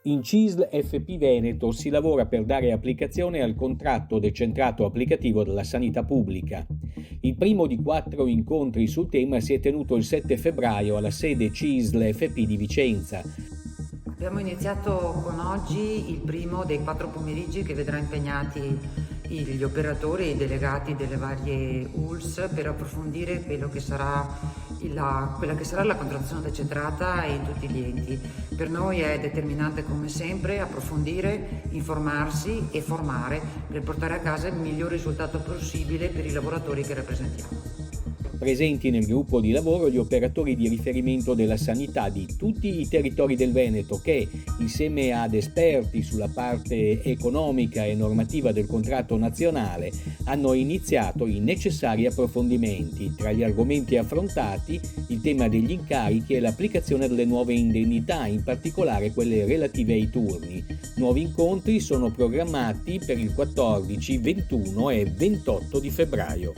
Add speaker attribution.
Speaker 1: In CISL FP Veneto si lavora per dare applicazione al contratto decentrato applicativo della sanità pubblica. Il primo di 4 incontri sul tema si è tenuto il 7 febbraio alla sede CISL FP di Vicenza.
Speaker 2: Abbiamo iniziato con oggi il primo dei 4 pomeriggi che vedrà impegnati gli operatori e i delegati delle varie ULS per approfondire quella che sarà la contrattazione decentrata in tutti gli enti. Per noi è determinante come sempre approfondire, informarsi e formare per portare a casa il miglior risultato possibile per i lavoratori che rappresentiamo.
Speaker 1: Presenti nel gruppo di lavoro gli operatori di riferimento della sanità di tutti i territori del Veneto che, insieme ad esperti sulla parte economica e normativa del contratto nazionale, hanno iniziato i necessari approfondimenti. Tra gli argomenti affrontati, il tema degli incarichi e l'applicazione delle nuove indennità, in particolare quelle relative ai turni. Nuovi incontri sono programmati per il 14, 21 e 28 di febbraio.